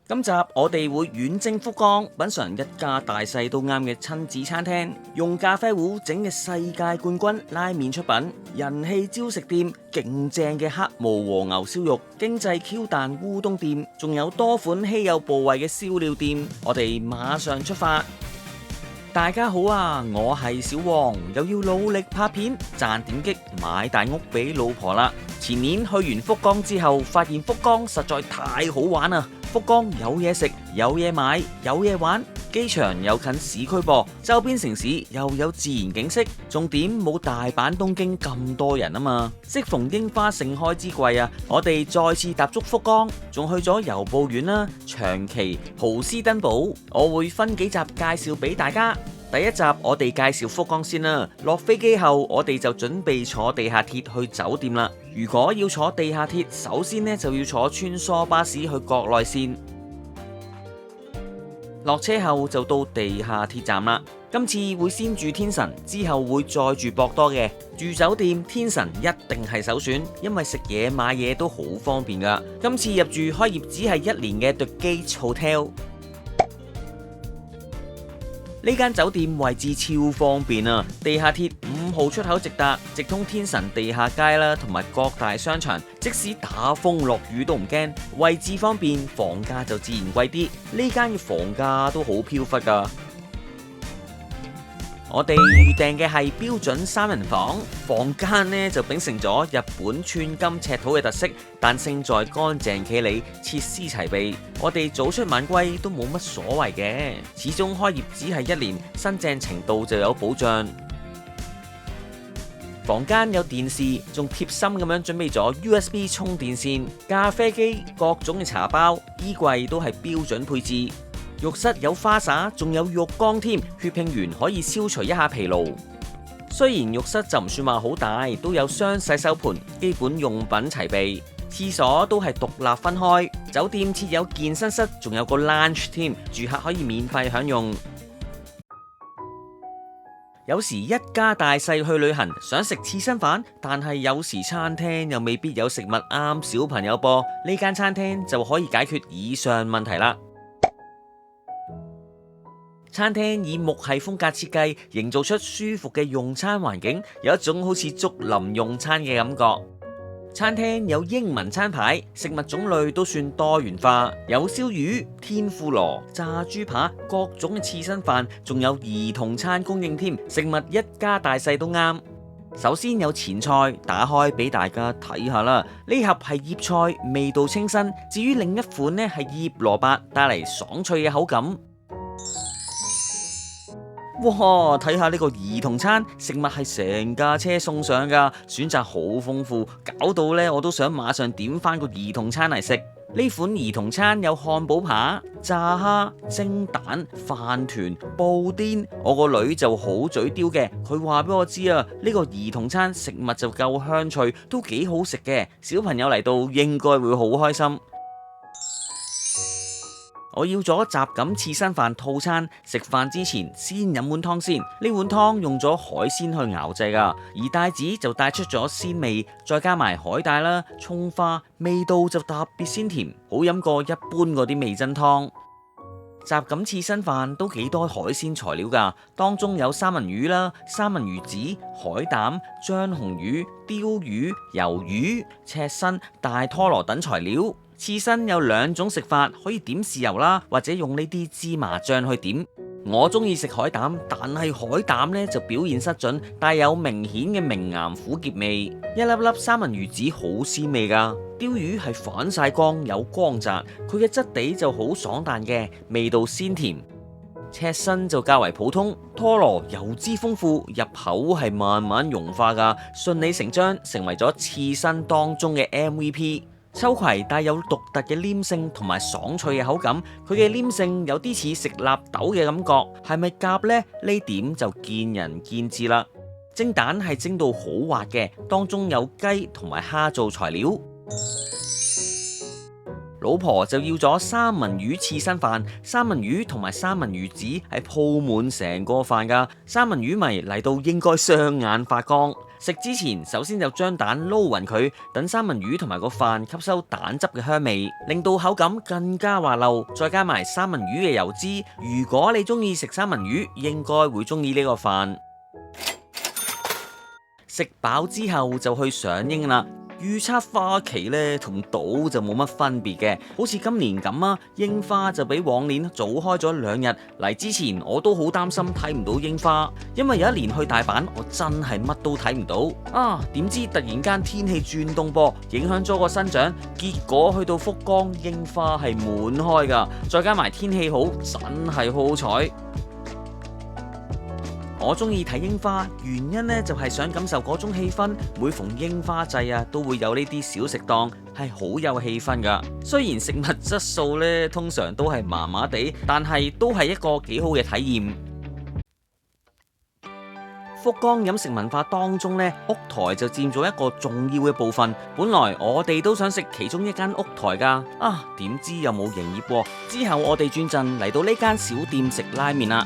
今集我哋會遠征福岡，品嘗一家大細都啱嘅親子餐廳，用咖啡壺整嘅世界冠軍拉麵出品，人氣朝食店勁正嘅黑毛和牛燒肉，經濟 Q 彈烏冬店，仲有多款稀有部位嘅燒料店，我哋馬上出發。大家好啊，我係小黃，又要努力拍片賺點擊買大屋俾老婆啦。前年去完福岡之後，發現福岡實在太好玩啊！福岡有嘢食，有嘢買，有嘢玩，機場又近市區噃，周邊城市又有自然景色，重點冇大阪、東京咁多人啊嘛。適逢櫻花盛開之季啊，我哋再次踏足福岡，仲去咗由布院啦、長崎、豪斯登堡，我會分幾集介紹俾大家。第一集我哋介紹福岡先啦，落飛機後我哋就準備坐地下鐵去酒店啦。如果要坐地下鐵，首先呢就要坐穿梭巴士去國內線，落車後就到地下鐵站啦。今次會先住天神，之後會再住博多嘅。住酒店天神一定係首選，因為食嘢買嘢都好方便噶。今次入住開業只係1年嘅 The Gate Hotel。呢間酒店位置超方便啊！地下鐵5號出口直達，直通天神地下街啦，同埋各大商場，即使打風落雨都唔驚。位置方便，房價就自然貴啲。呢間嘅房價都好飄忽噶。我哋預訂嘅係標準3人房，房間呢就秉承咗日本寸金尺土嘅特色，但勝在乾淨企理，設施齊備。我哋早出晚歸都冇乜所謂嘅，始終開業只係1年，新淨程度就有保障。房間有電視，仲貼心咁樣準備咗 USB 充電線、咖啡機、各種嘅茶包，衣櫃都係標準配置。浴室有花灑，仲有浴缸添，血拼完可以消除一下疲勞。雖然浴室就唔算話好大，都有雙洗手盆，基本用品齊備。廁所都係獨立分開。酒店設有健身室，仲有個 lounge 添，住客可以免費享用。有時一家大細去旅行，想食刺身飯，但係有時餐廳又未必有食物啱小朋友噃。呢間餐廳就可以解決以上問題啦。餐廳以木系風格設計，營造出舒服嘅用餐環境，有一種好似竹林用餐嘅感覺。餐廳有英文餐牌，食物種類都算多元化，有燒魚、天婦羅、炸豬扒，各種嘅刺身飯，仲有兒童餐供應添，食物一家大細都啱。首先有前菜，打開俾大家睇下啦。呢盒係醃菜，味道清新。至於另一款呢係醃蘿蔔，帶嚟爽脆嘅口感。哇！睇下呢個兒童餐，食物係成架車送上噶，選擇好豐富，搞到呢我都想馬上點翻個兒童餐嚟食。呢款兒童餐有漢堡扒、炸蝦、蒸蛋、飯團、布甸。我個女就好嘴刁嘅，佢話俾我知啊，呢個兒童餐食物就夠香脆，都幾好食嘅，小朋友嚟到應該會好開心。我要咗什錦刺身飯套餐，食飯之前先飲碗湯先。呢碗湯用咗海鮮去熬製噶，而帶子就帶出咗鮮味，再加埋海帶啦、蔥花，味道就特別鮮甜，好飲過一般嗰啲味噌湯。什錦刺身飯都幾多海鮮材料噶，當中有三文魚啦、三文魚子、海膽、章紅魚、鯛魚、魷魚、赤身、大拖羅等材料。刺身有2種食法，可以點豉油啦，或者用呢啲芝麻醬去點。我中意食海膽，但係海膽呢就表現失準，帶有明顯嘅明岩苦澀味。一粒粒三文魚子好鮮味噶，鯛魚係反晒光，有光澤，佢嘅質地就好爽彈嘅，味道鮮甜。赤身就較為普通，拖羅油脂豐富，入口係慢慢融化噶，順理成章成為咗刺身當中嘅 MVP。秋葵帶有獨特嘅黏性同埋爽脆嘅口感，佢嘅黏性有啲似食納豆嘅感覺，係咪夾呢？呢點就見仁見智啦。蒸蛋係蒸到好滑嘅，當中有雞同埋蝦做材料。老婆就要咗三文魚刺身飯，三文魚同埋三文魚子係鋪滿成個飯噶，三文魚迷嚟到應該雙眼發光。食之前首先就將蛋撈勻佢，等三文魚同埋個飯吸收蛋汁嘅香味，令到口感更加滑溜。再加埋三文魚嘅油脂，如果你中意食三文魚，應該會中意呢個飯。食飽之後就去賞櫻啦。預測花期呢同賭就冇乜分別嘅，好似今年咁啊，櫻花就比往年早開咗2日。嚟之前我都好擔心睇唔到櫻花，因為有一年去大阪，我真係乜都睇唔到啊！點知突然間天氣轉凍噃，影響咗個生長，結果去到福岡，櫻花係滿開噶，再加埋天氣好，真係好彩。我中意睇櫻花，原因呢就係想感受嗰種氣氛。每逢櫻花季啊，都會有呢啲小食檔，係好有氣氛噶。雖然食物質素呢通常都係麻麻地，但係都係一個幾好嘅體驗。福岡飲食文化當中呢，屋台就佔咗一個重要嘅部分。本來我哋都想食其中一間屋台噶，點知又冇營業喎。之後我哋轉陣嚟到呢間小店食拉麵啦。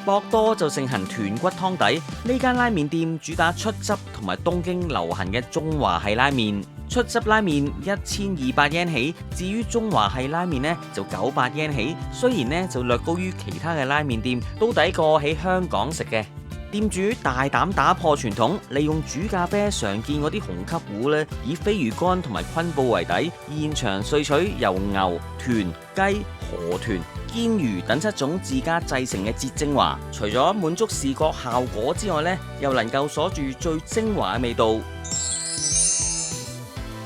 博多就盛行豚骨湯底，呢間拉麵店主打出汁同埋東京流行嘅中華系拉麵。出汁拉麵1200 yen 起，至於中華系拉麵呢就900 yen 起。雖然呢就略高於其他嘅拉麵店，都抵過喺香港食嘅。店主大膽打破傳統，利用煮咖啡常見嗰啲紅級糊呢，以飛魚乾同埋昆布為底，現場萃取由牛、豚、雞、河豚、堅魚等7種自家製成嘅節精華，除咗滿足視覺效果之外呢，又能夠鎖住最精華嘅味道。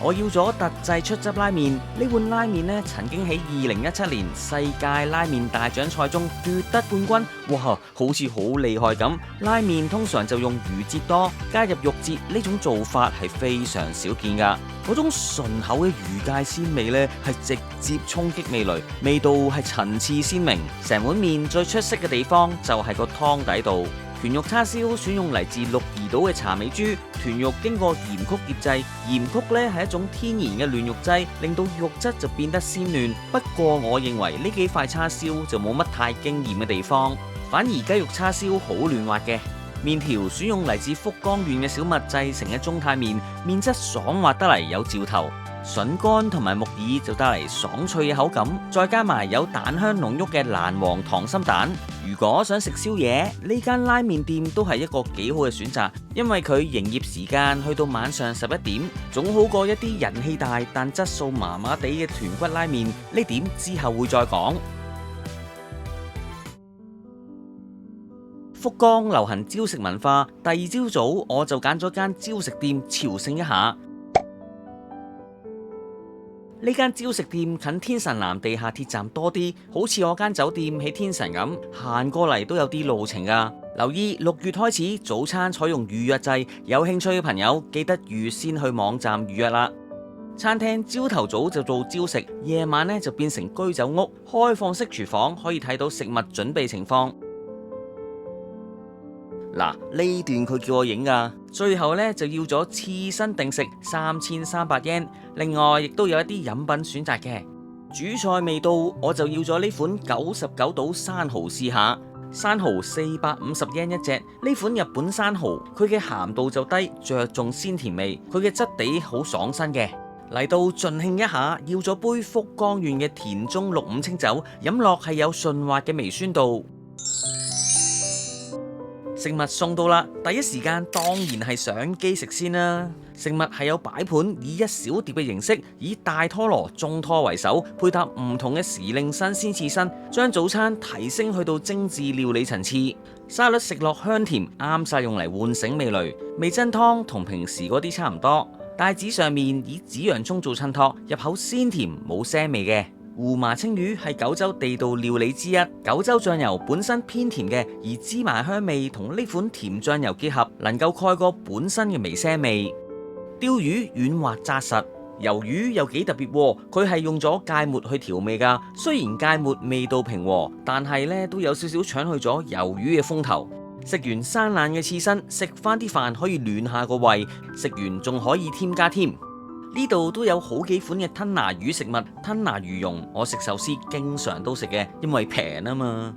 我要咗特製出汁拉麵，呢碗拉麵呢曾經喺2017年世界拉麵大獎賽中奪得冠軍，哇，好似好厲害咁。拉麵通常就用魚節多，加入肉節，呢種做法係非常少見噶。嗰種順口嘅魚介鮮味呢係直接衝擊味蕾，味道係層次鮮明。成碗麵最出色嘅地方就係個湯底度。豚肉叉燒選用嚟自鹿兒島嘅茶尾豬，豚肉經過鹽曲醃製，鹽曲呢係一種天然嘅嫩肉劑，令到肉質就變得鮮嫩。不過我認為呢幾塊叉燒就冇乜太驚豔嘅地方，反而雞肉叉燒好嫩滑嘅。麵條選用嚟自福岡縣嘅小麥製成嘅中太麵，麵質爽滑得嚟有嚼頭。筍乾同埋木耳就帶嚟爽脆嘅口感，再加埋有蛋香濃郁嘅蘭王溏心蛋。如果想食宵夜，呢間拉麵店都係一個幾好嘅選擇，因為佢營業時間去到晚上11點，總好過一啲人氣大但質素麻麻地嘅豚骨拉麵。呢點之後會再講。福岡流行朝食文化，第二朝早我就揀咗間朝食店朝聖一下。呢間朝食店近天神南地下鐵站多啲，好似我間酒店喺天神咁，行過嚟都有啲路程噶。留意6月開始早餐採用預約制，有興趣嘅朋友記得預先去網站預約啦。餐廳朝頭早就做朝食，夜晚呢就變成居酒屋，開放式廚房可以睇到食物準備情況。嗱，呢段佢叫我影噶，最後呢就要咗刺身定食3300 yen， 另外亦都有一啲飲品選擇嘅。主菜未到，我就要咗呢款99島生蠔試下，生蠔450 yen 一隻。呢款日本生蠔，佢嘅鹹度就低，着重鮮甜味，佢嘅質地好爽身嘅。嚟到盡興一下，要咗杯福岡縣嘅田中65清酒，飲落係有順滑嘅微酸度。食物送到啦，第一時間當然係上機食先啦。食物係有擺盤，以一小碟嘅形式，以大拖羅、中拖為首，配搭唔同嘅時令新鮮刺身，將早餐提升去到精緻料理層次。沙律食落香甜，啱晒用嚟喚醒味蕾。味噌湯同平時嗰啲差唔多，帶子上面以紫洋葱做襯托，入口鮮甜冇腥味嘅。胡麻青魚係九州地道料理之一，九州醬油本身偏甜嘅，而芝麻香味同呢款甜醬油結合，能夠蓋過本身嘅微腥味。鯛魚軟滑紮實，魷魚又幾特別喎，佢係用咗芥末去調味噶。雖然芥末味道平和，但係呢都有少少搶去咗魷魚嘅風頭。食完生冷嘅刺身，食翻啲飯可以暖下個胃，食完仲可以添加添。呢度都有好幾款嘅吞拿魚食物，吞拿魚蓉我食壽司經常都食嘅，因為平啊嘛。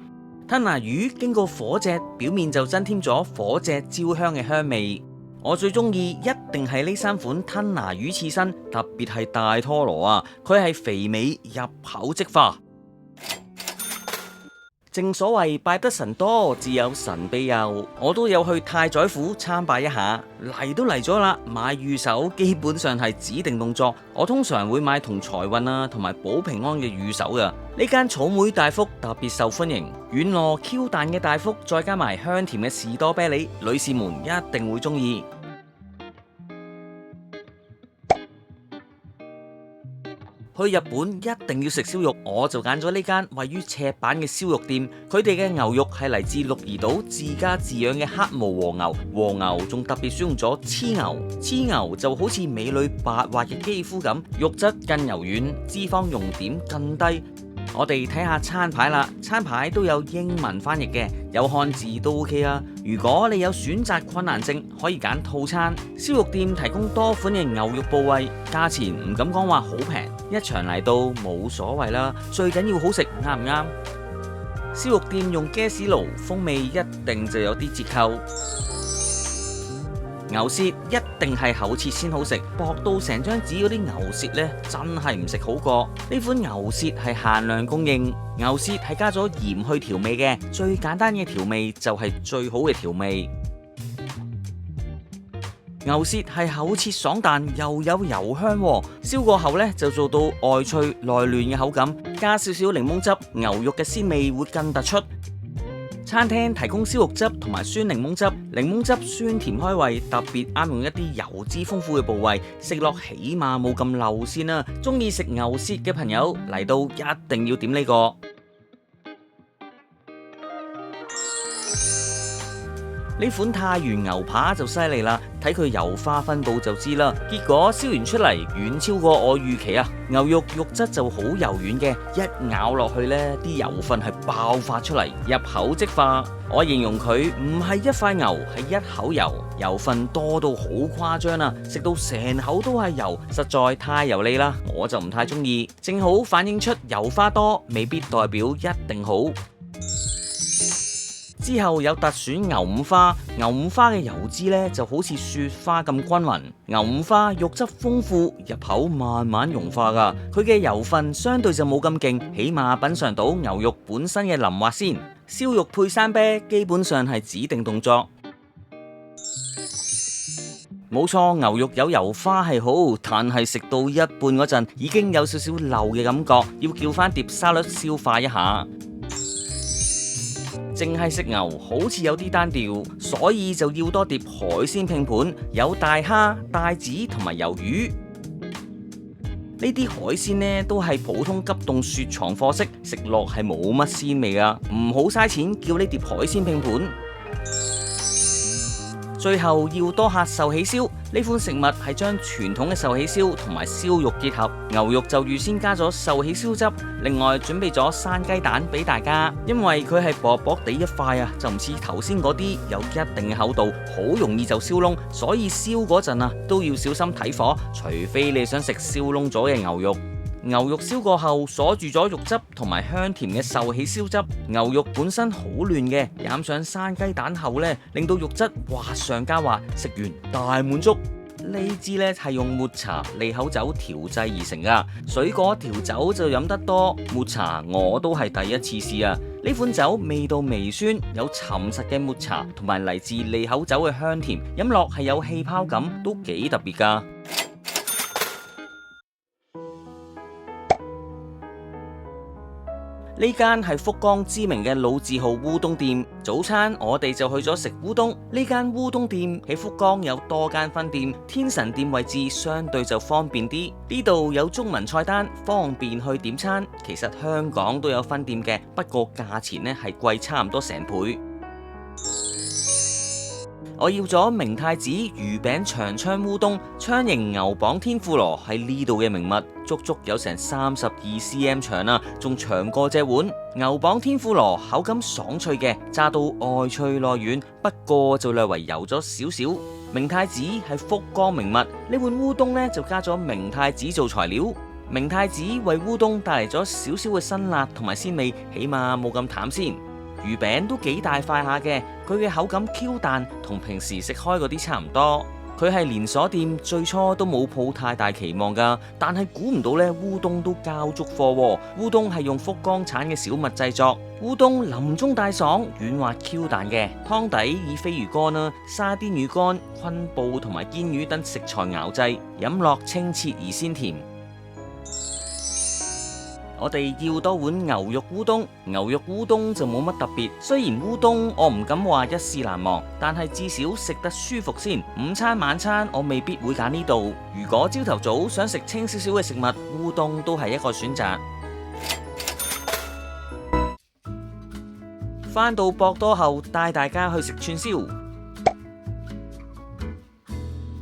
吞拿魚經過火炙，表面就增添咗火炙焦香嘅香味。我最中意一定係呢3款吞拿魚刺身，特別係大拖羅啊，佢係肥美入口即化。正所謂拜得神多，自有神庇佑。我都有去太宰府參拜一下，嚟都嚟咗啦，買御守基本上係指定動作。我通常會買同財運啊，同埋保平安嘅御守噶。呢間草莓大福特別受歡迎，軟糯 Q 彈嘅大福，再加埋香甜嘅士多啤梨，女士們一定會中意。去日本一定要食燒肉，我就揀咗呢間位於赤坂嘅燒肉店。佢哋嘅牛肉係嚟自鹿兒島自家飼養嘅黑毛和牛，和牛仲特別選用咗黐牛。黐牛就好似美女白滑嘅肌膚咁，肉質更柔軟，脂肪熔點更低。我哋睇下餐牌啦，餐牌都有英文翻譯嘅，有漢字都 OK 啊。如果你有選擇困難症，可以揀套餐。燒肉店提供多款嘅牛肉部位，價錢唔敢講話好平，一場嚟到冇所謂啦，最緊要好食，啱唔啱？燒肉店用 gas 爐，風味一定就有啲折扣。牛舌一定係厚切先好食，薄到成張紙嗰啲牛舌呢，真係唔食好過。呢款牛舌係限量供應，牛舌係加咗鹽去調味嘅，最簡單嘅調味就係最好嘅調味。牛舌係厚切爽彈，又有油香，燒過後呢，就做到外脆內嫩嘅口感，加少少檸檬汁，牛肉嘅鮮味會更突出。餐廳提供燒肉汁同埋酸檸檬汁，檸檬汁酸甜開胃，特別啱用一啲油脂豐富嘅部位，食落起碼冇咁漏先啦。中意食牛舌嘅朋友嚟到一定要點呢個。呢款太原牛扒就犀利啦，睇佢油花分佈就知啦。結果燒完出嚟遠超過我預期啊！牛肉肉質就好柔軟嘅，一咬落去呢啲油分係爆發出嚟，入口即化。我形容佢唔係一塊牛，係一口油，油分多到好誇張啊！食到成口都係油，實在太油膩啦，我就唔太中意。正好反映出油花多，未必代表一定好。之後有特選牛五花，牛五花嘅油脂呢就好似雪花咁均勻，牛五花肉質豐富，入口慢慢融化噶，佢嘅油分相對就冇咁勁，起碼品嘗到牛肉本身嘅淋滑先。燒肉配生啤基本上係指定動作。冇錯，牛肉有油花係好，但係食到一半嗰陣已經有少少漏嘅感覺，要叫翻碟沙律消化一下。淨係食牛好似有啲單調，所以就要多碟海鮮拼盤，有大蝦、帶子同埋魷魚。呢啲海鮮呢都係普通急凍雪藏貨式，食落係冇乜鮮味噶，唔好嘥錢叫呢碟海鮮拼盤。最後要多客壽喜燒，呢款食物係將傳統嘅壽喜燒同埋燒肉結合，牛肉就預先加咗壽喜燒汁，另外準備咗生雞蛋俾大家，因為佢係薄薄地一塊啊，就唔似頭先嗰啲有一定嘅厚度，好容易就燒燶，所以燒嗰陣啊都要小心睇火，除非你想食燒燶咗嘅牛肉。牛肉燒過後鎖住咗肉汁同埋香甜嘅壽喜燒汁，牛肉本身好嫩嘅，染上生雞蛋後呢，令到肉質滑上加滑，食完大滿足。呢支呢係用抹茶、利口酒調製而成噶，水果調酒就飲得多，抹茶我都係第一次試啊！呢款酒味道微酸，有沉實嘅抹茶同埋嚟自利口酒嘅香甜，飲落係有氣泡感，都幾特別噶。呢間係福岡知名嘅老字號烏冬店，早餐我哋就去咗食烏冬。呢間烏冬店喺福岡有多間分店，天神店位置相對就方便啲。呢度有中文菜單，方便去點餐。其實香港都有分店嘅，不過價錢呢係貴差唔多成倍。我要咗明太子魚餅長槍烏冬，槍型牛膀天婦羅係呢度嘅名物，足足有成32cm 長啊，仲長過隻碗。牛膀天婦羅口感爽脆嘅，炸到外脆內軟，不過就略為油咗少少。明太子係福岡名物，呢碗烏冬呢就加咗明太子做材料。明太子為烏冬帶嚟咗少少嘅辛辣同埋鮮味，起碼冇咁淡先。魚餅都幾大塊下嘅，佢嘅口感 Q 彈，同平時食開嗰啲差唔多。佢係連鎖店，最初都冇抱太大期望㗎，但係估唔到呢，烏冬都交足貨喎。烏冬係用福岡產嘅小麥製作，烏冬腍中帶爽，軟滑 Q 彈嘅，湯底以飛魚乾啦、沙甸魚乾、昆布同埋堅魚等食材熬製，飲落清澈而鮮甜。我哋要多碗牛肉烏冬，牛肉烏冬就冇乜特別。雖然烏冬我唔敢話一試難忘，但係至少食得舒服先。午餐晚餐我未必會揀呢度。如果朝頭早想食清少少嘅食物，烏冬都係一個選擇。返到博多後，帶大家去食串燒。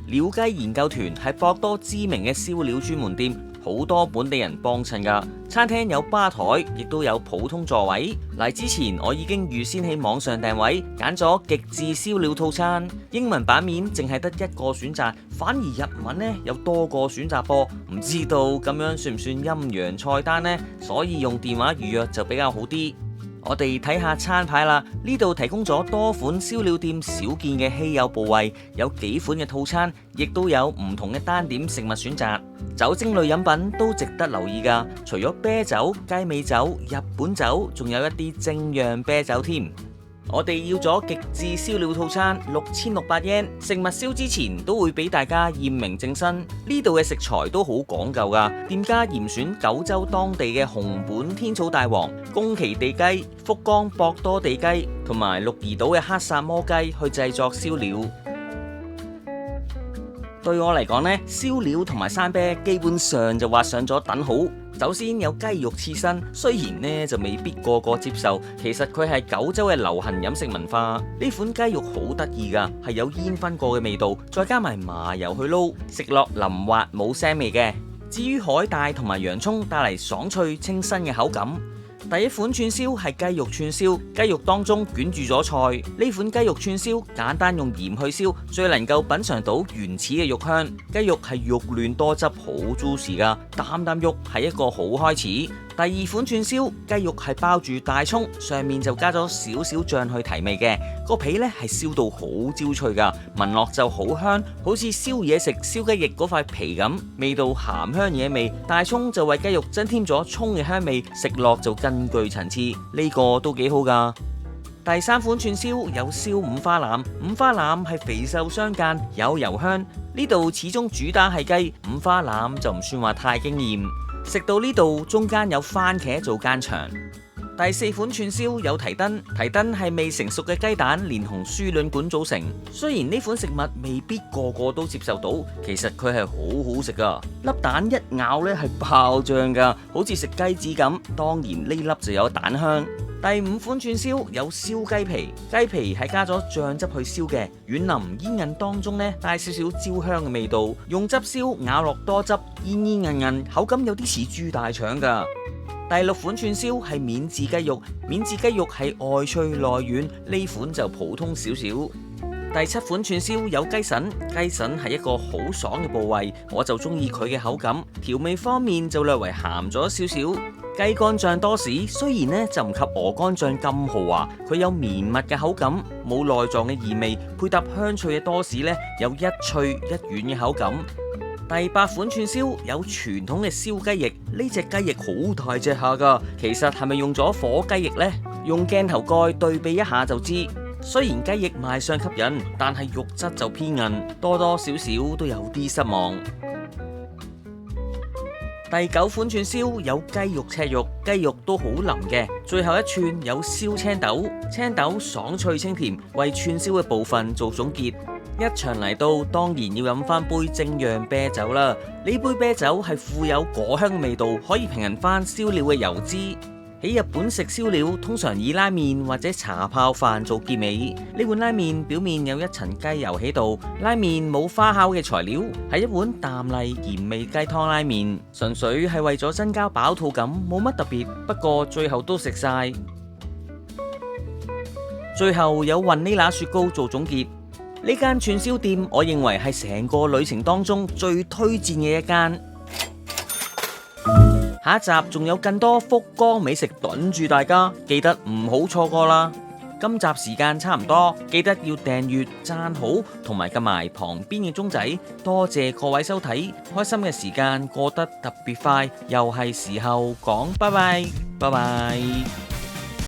鳥雞研究團係博多知名嘅燒料專門店。好多本地人幫襯㗎，餐廳有吧台，亦都有普通座位。嚟之前我已經預先喺網上訂位，揀咗極致燒料套餐。英文版面淨係得一個選擇，反而日文呢有多個選擇噃。唔知道咁樣算唔算陰陽菜單呢？所以用電話預約就比較好啲。我哋睇下餐牌啦，呢度提供咗多款燒料店少見嘅稀有部位，有幾款嘅套餐，亦都有唔同嘅單點食物選擇。酒精類飲品都值得留意㗎，除咗啤酒、雞尾酒、日本酒，仲有一啲精釀啤酒添。我哋要咗極致燒料套餐6600 yen，食物燒之前都會俾大家驗明正身。呢度嘅食材都好講究㗎，店家嚴選九州當地嘅熊本天草大王、宮崎地雞、福岡博多地雞同埋鹿兒島嘅黑薩摩雞去製作燒料。對我嚟講呢，燒料同埋生啤基本上就畫上咗等號。首先有雞肉刺身，雖然呢就未必個個接受，其實佢係九州嘅流行飲食文化。呢款雞肉好得意㗎，係有煙燻過嘅味道，再加埋麻油去撈，食落腍滑冇腥味嘅。至於海帶同埋洋葱帶嚟爽脆清新嘅口感。第一款串燒係雞肉串燒，雞肉當中捲住咗菜。呢款雞肉串燒簡單用鹽去燒，最能夠品嚐到原始嘅肉香。雞肉係肉嫩多汁，好 juicy 㗎，啖啖肉係一個好開始。第二款串燒，雞肉係包住大葱，上面就加咗少少醬去提味嘅。個皮呢係燒到好焦脆㗎，聞落就好香，好似燒嘢食燒雞翼嗰塊皮咁，味道鹹香惹味。大葱就為雞肉增添咗葱嘅香味，食落就更具層次。呢個都幾好㗎。第三款串燒有燒五花腩，五花腩係肥瘦相間，有油香。呢度始終主打係雞，五花腩就唔算話太驚豔。食到呢度中間有番茄做間場。第四款串燒有蹄燈，蹄燈係未成熟嘅雞蛋連同輸卵管組成。雖然呢款食物未必個個都接受到，其實佢係好好食噶。粒蛋一咬呢係爆醬噶，好似食雞子咁。當然呢粒就有蛋香。第五款串燒有燒雞皮，雞皮係加咗醬汁去燒嘅，軟腍煙韌當中呢帶少少焦香嘅味道，用汁燒咬落多汁，煙煙韌韌，口感有啲似豬大腸噶。第六款串燒係免治雞肉，免治雞肉係外脆內軟，呢款就普通少少。第七款串燒有雞腎，雞腎係一個好爽嘅部位，我就中意佢嘅口感，調味方面就略為鹹咗少少。雞肝醬多士雖然呢就唔及鵝肝醬咁豪華，佢有綿密嘅口感，冇內臟嘅異味，配搭香脆嘅多士呢，有一脆一軟嘅口感。第八款串燒有傳統嘅燒雞翼，呢隻雞翼好大隻下噶，其實係咪用咗火雞翼呢？用鏡頭蓋對比一下就知。雖然雞翼賣相吸引，但係肉質就偏韌，多多少少都有啲失望。第九款串燒有雞肉赤肉，雞肉都好腍嘅。最後一串有燒青豆，青豆爽脆清甜，為串燒嘅部分做總結。一場嚟到，當然要飲翻杯精釀啤酒啦。呢杯啤酒係富有果香嘅味道，可以平衡翻燒料嘅油脂。喺日本食燒料，通常以拉麵或者茶泡飯做結尾。呢碗拉麵表面有一層雞油喺度，拉麵冇花巧嘅材料，係一碗淡麗鹽味雞湯拉麵，純粹係為咗增加飽肚感，冇乜特別。不過最後都食晒。最後有雲呢拿雪糕做總結。呢間串燒店，我認為係成個旅程當中最推薦嘅一間。下一集仲有更多福岡美食等住大家，記得唔好錯過啦！今集時間差唔多，記得要訂閱、讚好同埋撳埋旁邊嘅鐘仔。多謝各位收睇，開心嘅時間過得特別快，又係時候講拜拜，拜拜。